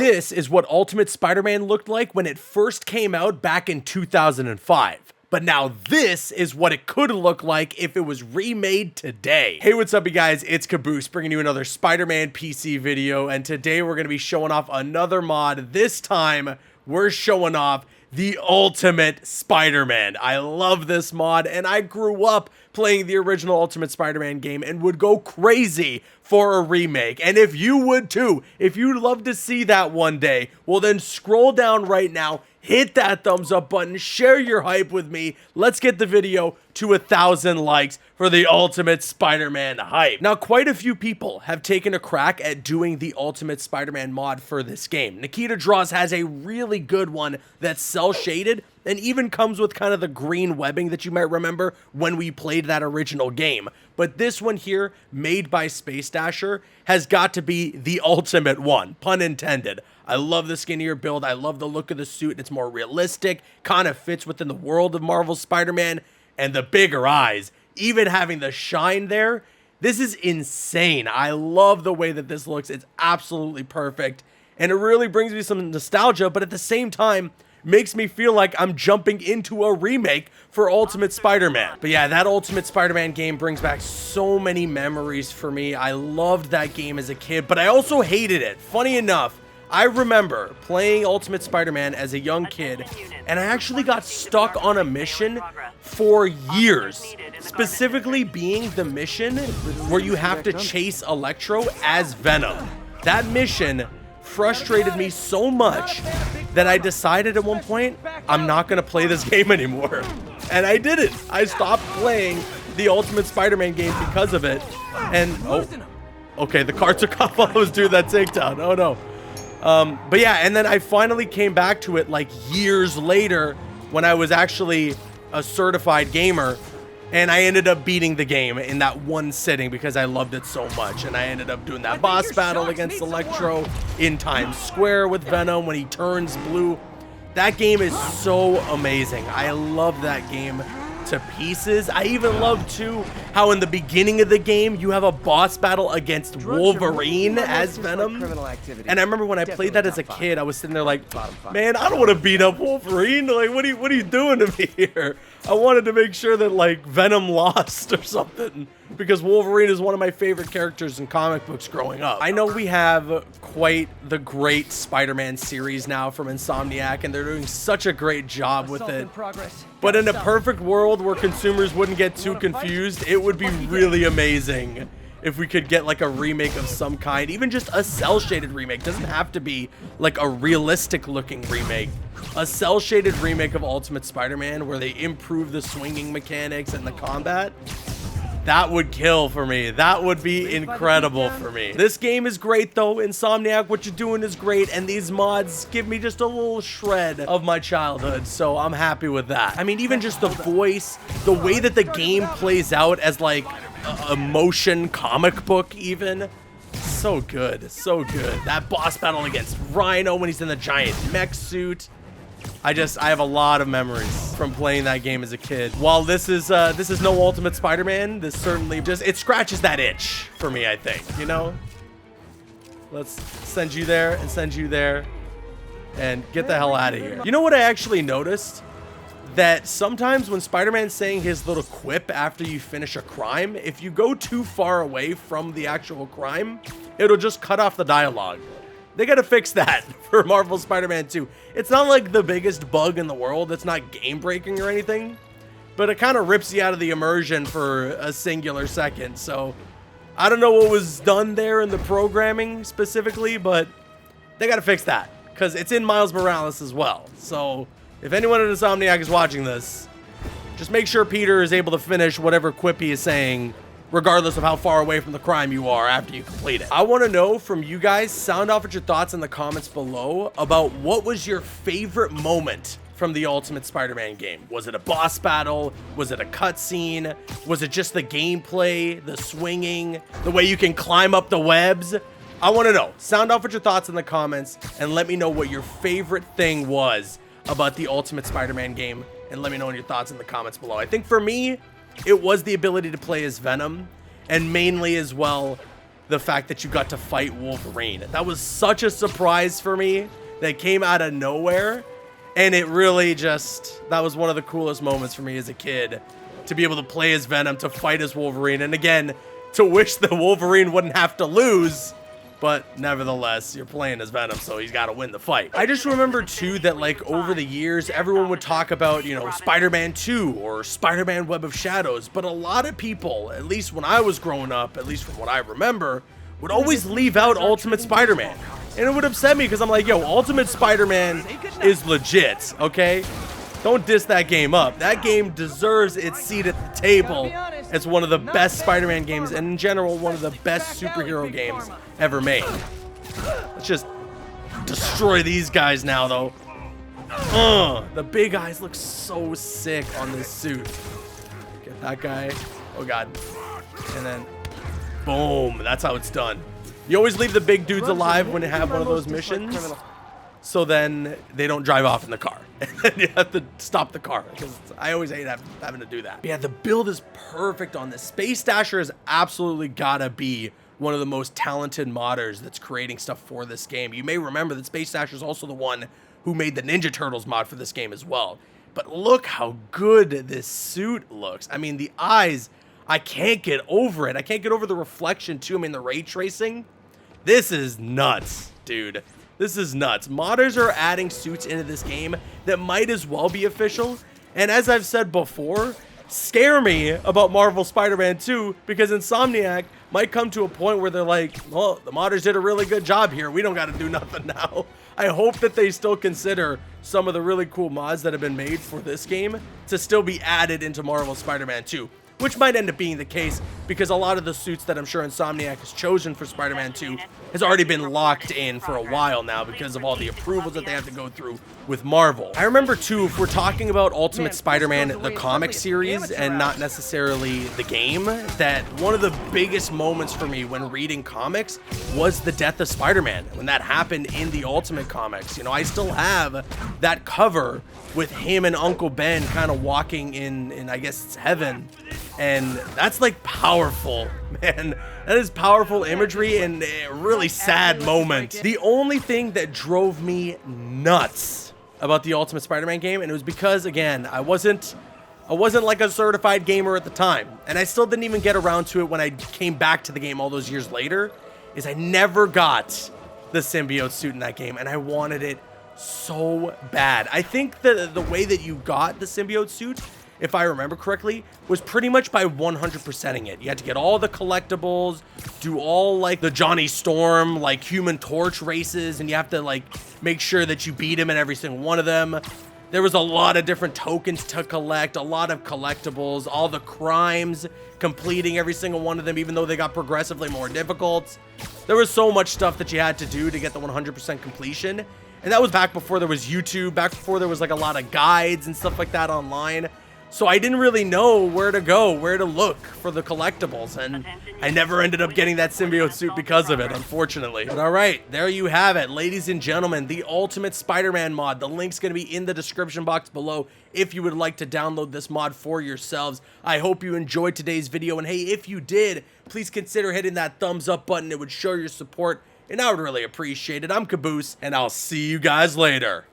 This is what Ultimate Spider-Man looked like when it first came out back in 2005. But now this is what it could look like if it was remade today. Hey, what's up, you guys? It's Caboose bringing you another Spider-Man PC video, and today we're going to be showing off another mod. This time, we're showing off the Ultimate Spider-Man. I love this mod, and I grew up playing the original Ultimate Spider-Man game and would go crazy for a remake. And if you would too, if you'd love to see that one day, well then scroll down right now, hit that thumbs up button, share your hype with me. Let's get the video to 1,000 likes for the Ultimate Spider-Man hype. Now, quite a few people have taken a crack at doing the Ultimate Spider-Man mod for this game. Nikita Draws has a really good one that's cel-shaded and even comes with kind of the green webbing that you might remember when we played that original game. But this one here, made by Space Dasher, has got to be the ultimate one, pun intended. I love the skinnier build, I love the look of the suit, it's more realistic, kind of fits within the world of Marvel's Spider-Man, and the bigger eyes, even having the shine there. This is insane. I love the way that this looks. It's absolutely perfect, and it really brings me some nostalgia, but at the same time, makes me feel like I'm jumping into a remake for Ultimate Spider-Man. But yeah, that Ultimate Spider-Man game brings back so many memories for me. I loved that game as a kid, but I also hated it. Funny enough, I remember playing Ultimate Spider-Man as a young kid, and I actually got stuck on a mission for years, specifically being the mission where you have to chase Electro as Venom. That mission frustrated me so much that I decided at one point, I'm not going to play this game anymore. And I didn't. I stopped playing the Ultimate Spider-Man game because of it. And, oh, okay, the car took off while I was doing that takedown. Oh, no. But yeah, and then I finally came back to it like years later when I was actually a certified gamer, and I ended up beating the game in that one sitting because I loved it so much. And I ended up doing that boss battle against Electro in Times Square with Venom when he turns blue. That game is so amazing. I love that game to pieces. I even love too how in the beginning of the game you have a boss battle against Wolverine as Venom. And I remember when I played that as a kid, I was sitting there like, man, I don't want to beat up Wolverine. Like, what are you doing to me here? I wanted to make sure that like Venom lost or something, because Wolverine is one of my favorite characters in comic books growing up. I know we have quite the great Spider-Man series now from Insomniac, and they're doing such a great job with it. But in a perfect world where consumers wouldn't get too confused, it would be really amazing if we could get like a remake of some kind, even just a cel-shaded remake. Doesn't have to be like a realistic looking remake. A cel-shaded remake of Ultimate Spider-Man where they improve the swinging mechanics and the combat. That would kill for me. That would be incredible for me. This game is great though. Insomniac, what you're doing is great, and these mods give me just a little shred of my childhood, so I'm happy with that. I mean, even just the voice, the way that the game plays out as like a motion comic book even. So good, so good. That boss battle against Rhino when he's in the giant mech suit. I have a lot of memories from playing that game as a kid. While this is no Ultimate Spider-Man, this certainly it scratches that itch for me, I think, you know? Let's send you there and send you there and get the hell out of here. You know what I actually noticed? That sometimes when Spider-Man's saying his little quip after you finish a crime, if you go too far away from the actual crime, it'll just cut off the dialogue. They gotta fix that for Marvel Spider-Man 2. It's not like the biggest bug in the world. It's not game-breaking or anything, but it kind of rips you out of the immersion for a singular second. So I don't know what was done there in the programming specifically, but they gotta fix that because it's in Miles Morales as well. So if anyone at Insomniac is watching this, just make sure Peter is able to finish whatever quip he is saying, regardless of how far away from the crime you are after you complete it. I want to know from you guys, sound off at your thoughts in the comments below about what was your favorite moment from the Ultimate Spider-Man game. Was it a boss battle? Was it a cutscene? Was it just the gameplay, the swinging, the way you can climb up the webs? I want to know. Sound off at your thoughts in the comments and let me know what your favorite thing was about the Ultimate Spider-Man game, and let me know your thoughts in the comments below. I think for me, it was the ability to play as Venom, and mainly as well the fact that you got to fight Wolverine. That was such a surprise for me that came out of nowhere. And it really just, that was one of the coolest moments for me as a kid, to be able to play as Venom, to fight as Wolverine. And again, to wish that Wolverine wouldn't have to lose. But nevertheless, you're playing as Venom, so he's got to win the fight. I just remember, too, that, like, over the years, everyone would talk about, you know, Spider-Man 2 or Spider-Man Web of Shadows. But a lot of people, at least when I was growing up, at least from what I remember, would always leave out Ultimate Spider-Man. And it would upset me because I'm like, yo, Ultimate Spider-Man is legit, okay? Don't diss that game up. That game deserves its seat at the table as one of the best Spider-Man games, and in general, one of the best superhero games ever made. Let's just destroy these guys now, though. The big eyes look so sick on this suit. Get that guy. Oh, God. And then, boom. That's how it's done. You always leave the big dudes alive when you have one of those missions, so then they don't drive off in the car. And you have to stop the car, because I always hate having to do that. But yeah, the build is perfect on this. Space Dasher has absolutely gotta be one of the most talented modders that's creating stuff for this game. You may remember that Space Dasher is also the one who made the Ninja Turtles mod for this game as well. But look how good this suit looks. I mean, the eyes, I can't get over it. I can't get over the reflection too. I mean, the ray tracing. This is nuts, dude. This is nuts. Modders are adding suits into this game that might as well be official. And as I've said before, scare me about Marvel Spider-Man 2, because Insomniac might come to a point where they're like, well, the modders did a really good job here. We don't got to do nothing now. I hope that they still consider some of the really cool mods that have been made for this game to still be added into Marvel Spider-Man 2. Which might end up being the case, because a lot of the suits that I'm sure Insomniac has chosen for Spider-Man 2 has already been locked in for a while now because of all the approvals that they have to go through with Marvel. I remember too, if we're talking about Ultimate Spider-Man, the comic series, and not necessarily the game, that one of the biggest moments for me when reading comics was the death of Spider-Man. When that happened in the Ultimate comics, you know, I still have that cover with him and Uncle Ben kind of walking in I guess it's heaven. And that's like powerful, man. That is powerful imagery and a really sad moment. The only thing that drove me nuts about the Ultimate Spider-Man game, and it was because, again, I wasn't like a certified gamer at the time, and I still didn't even get around to it when I came back to the game all those years later, is I never got the symbiote suit in that game, and I wanted it so bad. I think that the way that you got the symbiote suit, if I remember correctly, was pretty much by 100%ing it. You had to get all the collectibles, do all like the Johnny Storm, like Human Torch races, and you have to like make sure that you beat him in every single one of them. There was a lot of different tokens to collect, a lot of collectibles, all the crimes, completing every single one of them, even though they got progressively more difficult. There was so much stuff that you had to do to get the 100% completion. And that was back before there was YouTube, back before there was like a lot of guides and stuff like that online. So I didn't really know where to go, where to look for the collectibles, and I never ended up getting that symbiote suit because of it, unfortunately. But all right, there you have it, ladies and gentlemen, the Ultimate Spider-Man mod. The link's going to be in the description box below if you would like to download this mod for yourselves. I hope you enjoyed today's video, and hey, if you did, please consider hitting that thumbs up button. It would show your support, and I would really appreciate it. I'm Caboose, and I'll see you guys later.